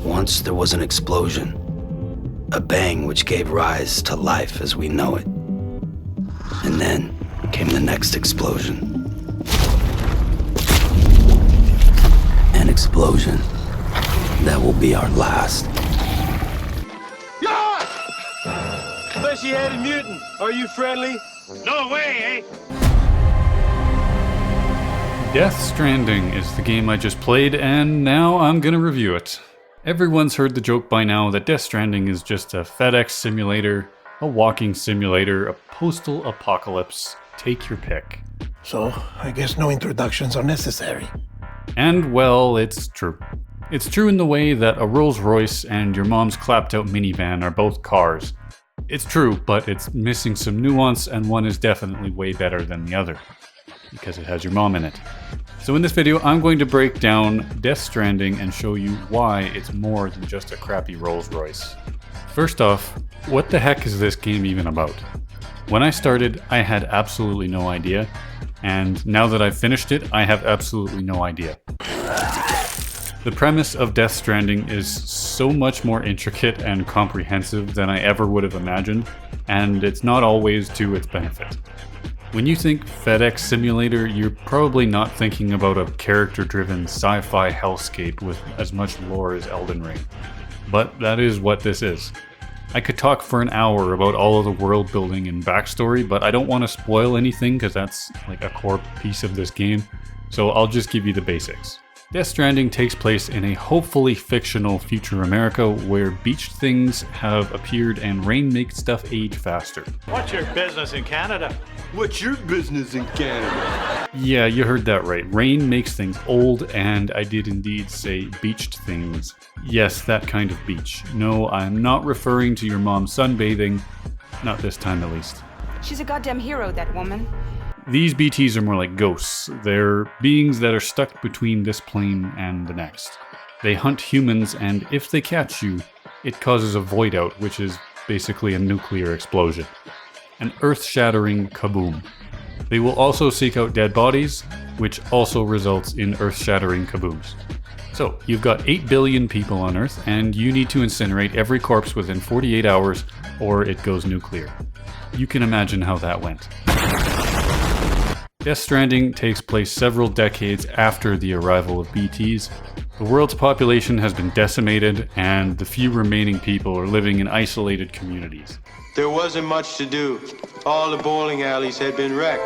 Once there was an explosion, a bang which gave rise to life as we know it. And then came the next explosion. An explosion that will be our last. Fleshy-headed mutant, are you friendly? No way, eh? Death Stranding is the game I just played, and now I'm gonna review it. Everyone's heard the joke by now that Death Stranding is just a FedEx simulator, a walking simulator, a postal apocalypse. Take your pick. So, I guess no introductions are necessary. And well, it's true. It's true in the way that a Rolls Royce and your mom's clapped-out minivan are both cars. It's true, but it's missing some nuance, and one is definitely way better than the other, because it has your mom in it. So in this video, I'm going to break down Death Stranding and show you why it's more than just a crappy Rolls Royce. First off, what the heck is this game even about? When I started, I had absolutely no idea, and now that I've finished it, I have absolutely no idea. The premise of Death Stranding is so much more intricate and comprehensive than I ever would have imagined, and it's not always to its benefit. When you think FedEx Simulator, you're probably not thinking about a character-driven sci-fi hellscape with as much lore as Elden Ring. But that is what this is. I could talk for an hour about all of the world building and backstory, but I don't want to spoil anything because that's like a core piece of this game, so I'll just give you the basics. Death Stranding takes place in a hopefully fictional future America where beached things have appeared and rain makes stuff age faster. What's your business in Canada? What's your business in Canada? Yeah, you heard that right. Rain makes things old, and I did indeed say beached things. Yes, that kind of beach. No, I'm not referring to your mom sunbathing. Not this time, at least. She's a goddamn hero, that woman. These BTs are more like ghosts. They're beings that are stuck between this plane and the next. They hunt humans, and if they catch you, it causes a void out, which is basically a nuclear explosion. An earth-shattering kaboom. They will also seek out dead bodies, which also results in earth-shattering kabooms. So, you've got 8 billion people on Earth, and you need to incinerate every corpse within 48 hours, or it goes nuclear. You can imagine how that went. Death Stranding takes place several decades after the arrival of BTs. The world's population has been decimated, and the few remaining people are living in isolated communities. There wasn't much to do. All the bowling alleys had been wrecked.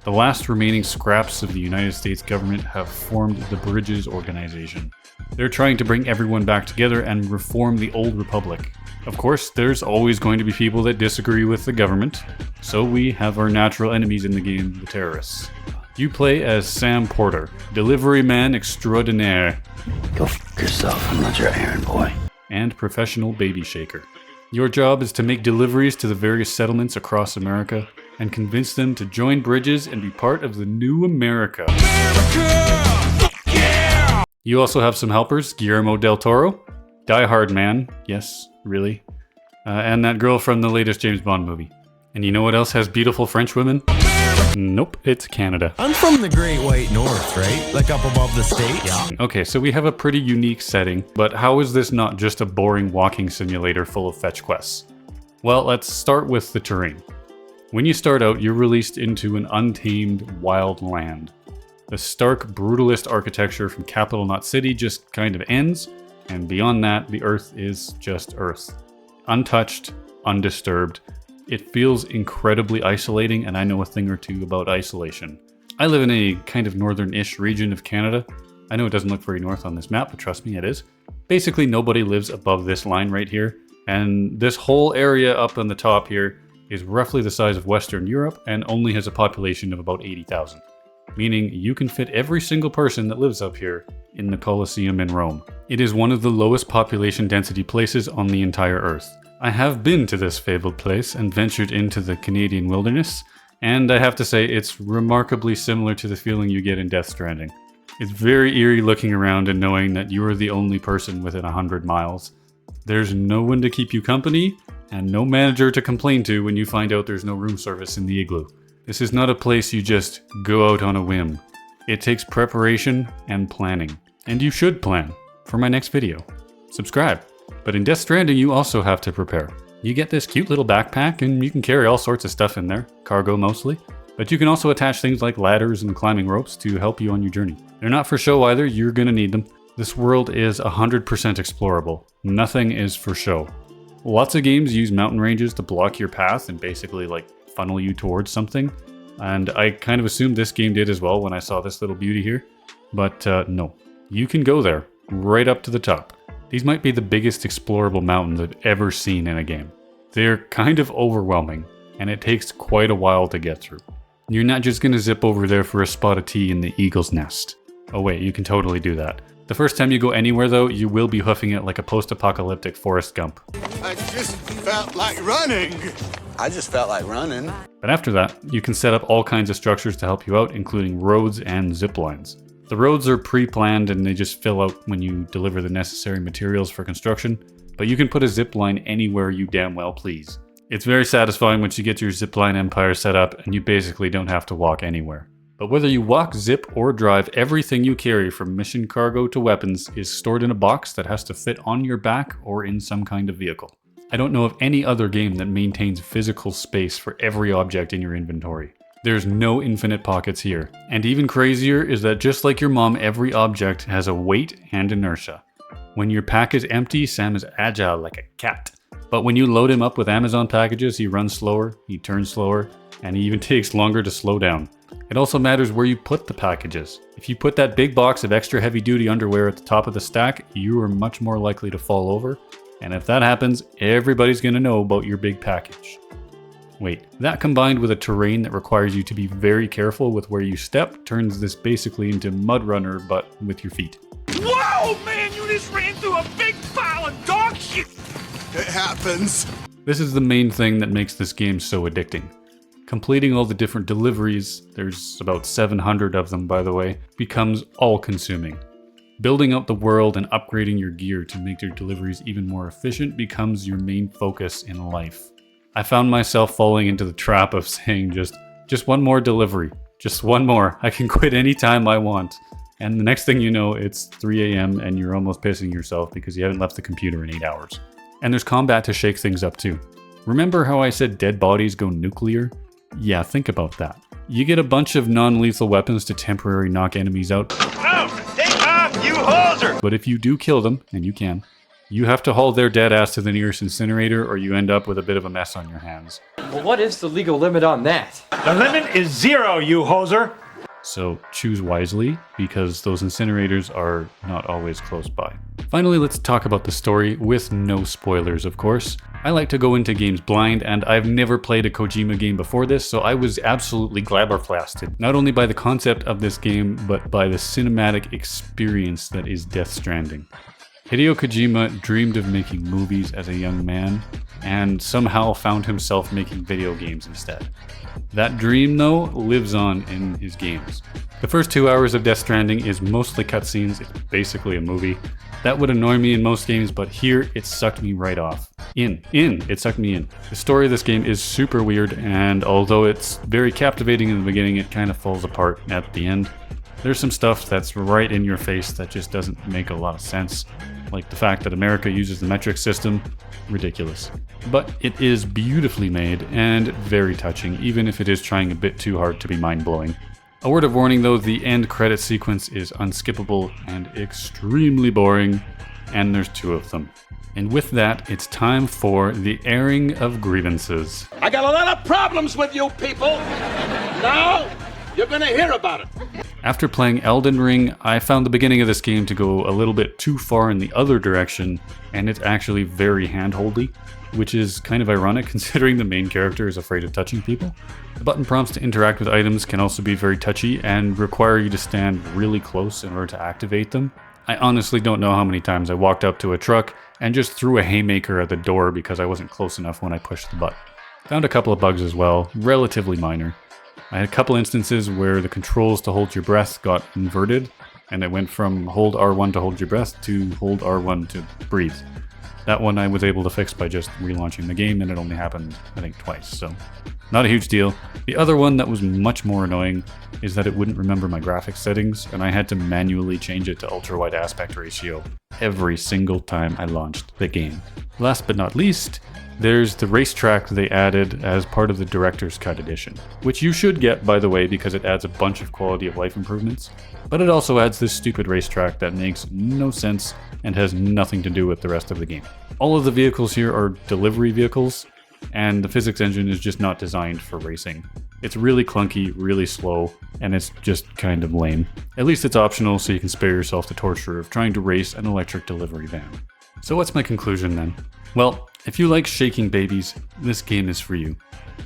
The last remaining scraps of the United States government have formed the Bridges organization. They're trying to bring everyone back together and reform the old republic. Of course, there's always going to be people that disagree with the government, so we have our natural enemies in the game, the terrorists. You play as Sam Porter, delivery man extraordinaire. Go f yourself, I'm not your errand boy. And professional baby shaker. Your job is to make deliveries to the various settlements across America and convince them to join Bridges and be part of the new America. Yeah! You also have some helpers, Guillermo del Toro, Die Hard Man, yes, really, and that girl from the latest James Bond movie. And you know what else has beautiful French women? Nope, it's Canada. I'm from the Great White North, right? Like up above the state? Yeah. Okay, so we have a pretty unique setting, but how is this not just a boring walking simulator full of fetch quests? Well, let's start with the terrain. When you start out, you're released into an untamed, wild land. The stark, brutalist architecture from Capital Knot City just kind of ends, and beyond that, the Earth is just Earth. Untouched, undisturbed. It feels incredibly isolating, and I know a thing or two about isolation. I live in a kind of northern-ish region of Canada. I know it doesn't look very north on this map, but trust me, it is. Basically, nobody lives above this line right here, and this whole area up on the top here is roughly the size of Western Europe and only has a population of about 80,000. Meaning you can fit every single person that lives up here in the Colosseum in Rome. It is one of the lowest population density places on the entire Earth. I have been to this fabled place and ventured into the Canadian wilderness, and I have to say it's remarkably similar to the feeling you get in Death Stranding. It's very eerie looking around and knowing that you are the only person within 100 miles. There's no one to keep you company, and no manager to complain to when you find out there's no room service in the igloo. This is not a place you just go out on a whim. It takes preparation and planning. And you should plan for my next video. subscribe. But in Death Stranding, you also have to prepare. You get this cute little backpack and you can carry all sorts of stuff in there, cargo mostly. But you can also attach things like ladders and climbing ropes to help you on your journey. They're not for show either, you're gonna need them. This world is 100% explorable. Nothing is for show. Lots of games use mountain ranges to block your path and basically like funnel you towards something. And I kind of assumed this game did as well when I saw this little beauty here. But no, you can go there, right up to the top. These might be the biggest explorable mountains I've ever seen in a game. They're kind of overwhelming, and it takes quite a while to get through. You're not just gonna zip over there for a spot of tea in the eagle's nest. Oh wait, you can totally do that. The first time you go anywhere though, you will be hoofing it like a post-apocalyptic Forrest Gump. I just felt like running. But after that, you can set up all kinds of structures to help you out, including roads and zip lines. The roads are pre-planned and they just fill out when you deliver the necessary materials for construction, but you can put a zip line anywhere you damn well please. It's very satisfying once you get your zipline empire set up and you basically don't have to walk anywhere. But whether you walk, zip, or drive, everything you carry from mission cargo to weapons is stored in a box that has to fit on your back or in some kind of vehicle. I don't know of any other game that maintains physical space for every object in your inventory. There's no infinite pockets here. And even crazier is that just like your mom, every object has a weight and inertia. When your pack is empty, Sam is agile like a cat. But when you load him up with Amazon packages, he runs slower, he turns slower, and he even takes longer to slow down. It also matters where you put the packages. If you put that big box of extra heavy duty underwear at the top of the stack, you are much more likely to fall over. And if that happens, everybody's gonna know about your big package. Wait, that combined with a terrain that requires you to be very careful with where you step turns this basically into Mud Runner, but with your feet. Whoa, man, you just ran through a big pile of dog shit! It happens. This is the main thing that makes this game so addicting. Completing all the different deliveries, there's about 700 of them by the way, becomes all-consuming. Building out the world and upgrading your gear to make your deliveries even more efficient becomes your main focus in life. I found myself falling into the trap of saying just one more delivery, just one more, I can quit anytime I want. And the next thing you know, it's 3 a.m. and you're almost pissing yourself because you haven't left the computer in 8 hours. And there's combat to shake things up too. Remember how I said dead bodies go nuclear? Yeah, think about that. You get a bunch of non-lethal weapons to temporarily knock enemies out. Oh, take off, you hoser! But if you do kill them, and you can, you have to haul their dead ass to the nearest incinerator or you end up with a bit of a mess on your hands. Well, what is the legal limit on that? The limit is 0, you hoser! So choose wisely, because those incinerators are not always close by. Finally, let's talk about the story, with no spoilers of course. I like to go into games blind, and I've never played a Kojima game before this, so I was absolutely flabbergasted, not only by the concept of this game, but by the cinematic experience that is Death Stranding. Hideo Kojima dreamed of making movies as a young man, and somehow found himself making video games instead. That dream, though, lives on in his games. The first 2 hours of Death Stranding is mostly cutscenes, it's basically a movie. That would annoy me in most games, but here it sucked me right off. It sucked me in. The story of this game is super weird, and although it's very captivating in the beginning, it kind of falls apart at the end. There's some stuff that's right in your face that just doesn't make a lot of sense. Like the fact that America uses the metric system, ridiculous. But it is beautifully made and very touching, even if it is trying a bit too hard to be mind-blowing. A word of warning though, the end credit sequence is unskippable and extremely boring, and there's 2 of them. And with that, it's time for the airing of grievances. I got a lot of problems with you people. Now, you're gonna hear about it. After playing Elden Ring, I found the beginning of this game to go a little bit too far in the other direction, and it's actually very hand-holdy, which is kind of ironic considering the main character is afraid of touching people. The button prompts to interact with items can also be very touchy and require you to stand really close in order to activate them. I honestly don't know how many times I walked up to a truck and just threw a haymaker at the door because I wasn't close enough when I pushed the button. Found a couple of bugs as well, relatively minor. I had a couple instances where the controls to hold your breath got inverted, and it went from hold R1 to hold your breath to hold R1 to breathe. That one I was able to fix by just relaunching the game, and it only happened, I think, twice, so Not a huge deal. The other one that was much more annoying is that it wouldn't remember my graphics settings, and I had to manually change it to ultra-wide aspect ratio every single time I launched the game. Last but not least, there's the racetrack they added as part of the Director's Cut edition, which you should get, by the way, because it adds a bunch of quality of life improvements, but it also adds this stupid racetrack that makes no sense and has nothing to do with the rest of the game. All of the vehicles here are delivery vehicles, and the physics engine is just not designed for racing. It's really clunky, really slow, and it's just kind of lame. At least it's optional, so you can spare yourself the torture of trying to race an electric delivery van. So what's my conclusion then? Well, if you like shaking babies, this game is for you.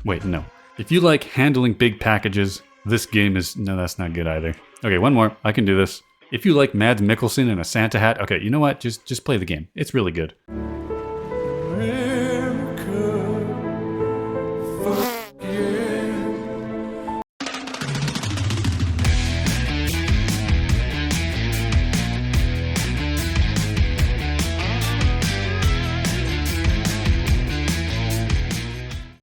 Wait, no. If you like handling big packages, this game is... No, that's not good either. Okay, one more. I can do this. If you like Mads Mikkelsen in a Santa hat, okay, you know what? Just play the game. It's really good.